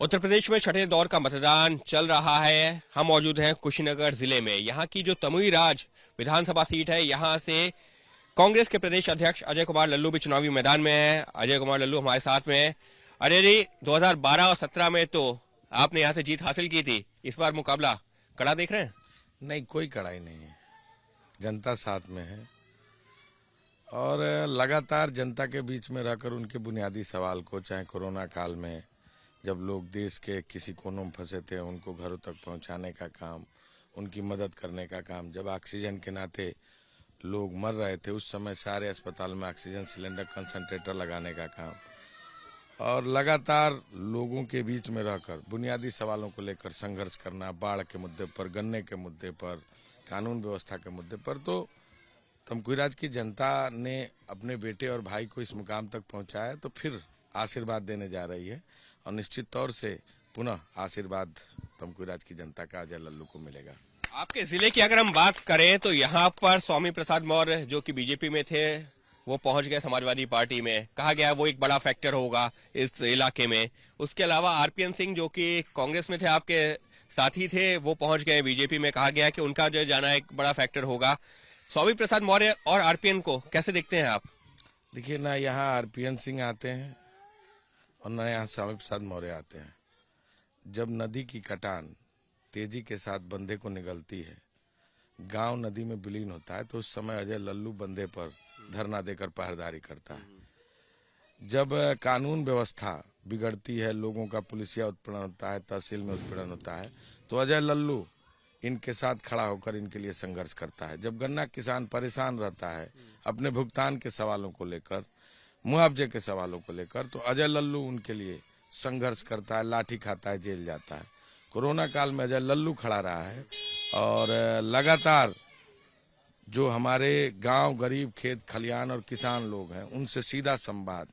उत्तर प्रदेश में छठे दौर का मतदान चल रहा है। हम मौजूद हैं कुशीनगर जिले में। यहाँ की जो तमुई राज विधानसभा सीट है, यहाँ से कांग्रेस के प्रदेश अध्यक्ष अजय कुमार लल्लू भी चुनावी मैदान में है। अजय कुमार लल्लू हमारे साथ में है। अजय जी, 2012 और 17 में तो आपने यहाँ से जीत हासिल की थी, इस बार मुकाबला कड़ा देख रहे हैं? नहीं, कोई कड़ाई नहीं है। जनता साथ में है और लगातार जनता के बीच में रहकर उनके बुनियादी सवाल को, चाहे कोरोना काल में जब लोग देश के किसी कोनों में फंसे थे, उनको घरों तक पहुंचाने का काम, उनकी मदद करने का काम, जब ऑक्सीजन के नाते लोग मर रहे थे उस समय सारे अस्पताल में ऑक्सीजन सिलेंडर, कंसंट्रेटर लगाने का काम, और लगातार लोगों के बीच में रहकर बुनियादी सवालों को लेकर संघर्ष करना, बाढ़ के मुद्दे पर, गन्ने के मुद्दे पर, कानून व्यवस्था के मुद्दे पर। तो तमकुहीराज की जनता ने अपने बेटे और भाई को इस मुकाम तक पहुंचाया, तो फिर आशीर्वाद देने जा रही है और निश्चित तौर से पुनः आशीर्वाद तमकुहीराज की जनता का अजय लल्लू को मिलेगा। आपके जिले की अगर हम बात करें तो यहाँ पर स्वामी प्रसाद मौर्य जो कि बीजेपी में थे, वो पहुंच गए समाजवादी पार्टी में। कहा गया वो एक बड़ा फैक्टर होगा इस इलाके में। उसके अलावा आरपीएन सिंह जो कि कांग्रेस में थे, आपके साथी थे, वो पहुंच गए बीजेपी में। कहा गया कि उनका जो जाना एक बड़ा फैक्टर होगा। स्वामी प्रसाद मौर्य और आरपीएन को कैसे देखते हैं आप? देखिए, ना यहाँ आरपीएन सिंह आते हैं और न यहाँ स्वामी प्रसाद मौर्य आते हैं। जब नदी की कटान तेजी के साथ बंधे को निगलती है, गांव नदी में विलीन होता है, तो उस समय अजय लल्लू बंधे पर धरना देकर पहरेदारी करता है। जब कानून व्यवस्था बिगड़ती है, लोगों का पुलिसिया उत्पीड़न होता है, तहसील में उत्पीड़न होता है, तो अजय लल्लू इनके साथ खड़ा होकर इनके लिए संघर्ष करता है। जब गन्ना किसान परेशान रहता है अपने भुगतान के सवालों को लेकर, मुआवजे के सवालों को लेकर, तो अजय लल्लू उनके लिए संघर्ष करता है, लाठी खाता है, जेल जाता है। कोरोना काल में अजय लल्लू खड़ा रहा है और लगातार जो हमारे गांव, गरीब, खेत खलियान और किसान लोग हैं, उनसे सीधा संवाद,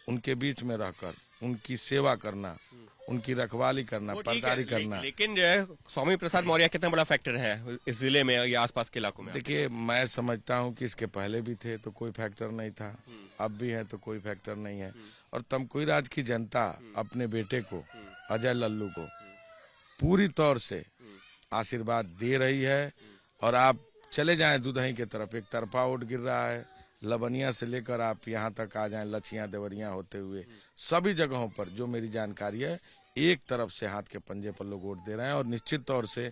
उनके बीच में रहकर उनकी सेवा करना, उनकी रखवाली करना, पहरेदारी करना। लेकिन जो है स्वामी प्रसाद मौर्य कितना बड़ा फैक्टर है इस जिले में या आसपास के इलाकों में? देखिए, मैं समझता हूं कि इसके पहले भी थे तो कोई फैक्टर नहीं था, अब भी है तो कोई फैक्टर नहीं है। और तमकुहीराज की जनता अपने बेटे को, अजय लल्लू को, पूरी तौर से आशीर्वाद दे रही है। और आप चले जाएं दुधही के तरफ, एक तरफा वोट गिर रहा है। लबनिया से लेकर आप यहाँ तक आ जाएं, लछियां देवरियां होते हुए सभी जगहों पर जो मेरी जानकारी है, एक तरफ से हाथ के पंजे पर लोग वोट दे रहे हैं। और निश्चित तौर से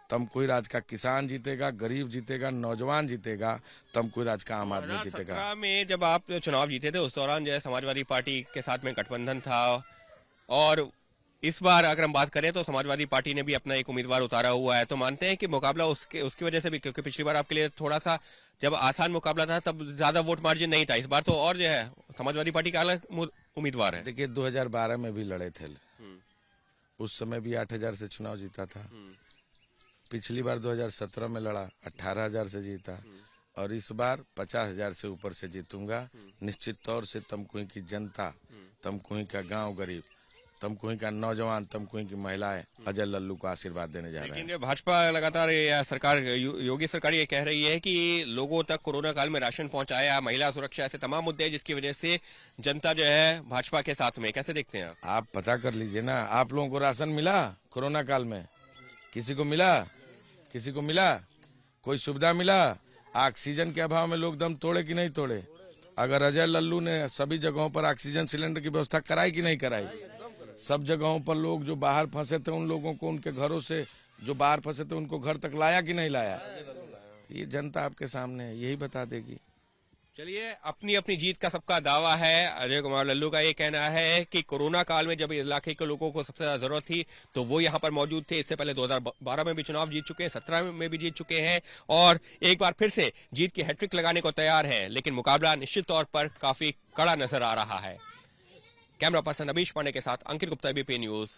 तमकुहीराज का किसान जीतेगा, गरीब जीतेगा, नौजवान जीतेगा, तमकुहीराज का आम आदमी जीतेगा। 2017 में जब आप चुनाव जीते थे उस दौरान जो है समाजवादी पार्टी के साथ में गठबंधन था, और इस बार अगर हम बात करें तो समाजवादी पार्टी ने भी अपना एक उम्मीदवार उतारा हुआ है। तो मानते हैं कि मुकाबला उसकी वजह से भी, क्योंकि पिछली बार आपके लिए थोड़ा सा जब आसान मुकाबला था तब ज्यादा वोट मार्जिन नहीं था, इस बार तो और जो है समाजवादी पार्टी का अलग उम्मीदवार है। देखिए, 2012 में भी लड़े थे, उस समय भी 8,000 से चुनाव जीता था। पिछली बार 2017 में लड़ा, 18,000 से जीता, और इस बार 50,000 से ऊपर से जीतूंगा। निश्चित तौर से तमकुही की जनता, तमकुही का गांव गरीब, तमकुही का नौजवान, तमकुही की महिलाएं अजय लल्लू को आशीर्वाद देने जा रहे हैं। लेकिन भाजपा लगातार या सरकार, योगी सरकार ये कह रही है कि लोगों तक कोरोना काल में राशन पहुंचाया, महिला सुरक्षा, ऐसे तमाम मुद्दे हैं जिसकी वजह से जनता जो है भाजपा के साथ में। कैसे देखते हैं आप पता कर लीजिए ना, आप लोगों को राशन मिला कोरोना काल में? किसी को मिला? किसी को मिला? कोई सुविधा मिला? ऑक्सीजन के अभाव में लोग दम तोड़े कि नहीं तोड़े? अगर अजय लल्लू ने सभी जगहों पर ऑक्सीजन सिलेंडर की व्यवस्था कराई कि नहीं कराई? सब जगहों पर लोग जो बाहर फंसे थे उन लोगों को उनके घरों से, जो बाहर फंसे थे उनको घर तक लाया कि नहीं लाया? ये जनता आपके सामने है, यही बता देगी। चलिए, अपनी अपनी जीत का सबका दावा है। अजय कुमार लल्लू का ये कहना है कि कोरोना काल में जब इलाके के लोगों को सबसे ज्यादा जरूरत थी तो वो यहाँ पर मौजूद थे। इससे पहले 2012 में भी चुनाव जीत चुके हैं, 17 में भी जीत चुके हैं, और एक बार फिर से जीत की हैट्रिक लगाने को तैयार है। लेकिन मुकाबला निश्चित तौर पर काफी कड़ा नजर आ रहा है। कैमरा पर्सन अभीश पांडे के साथ अंकित गुप्ता, एबीपी न्यूज,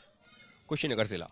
कुशीनगर जिला।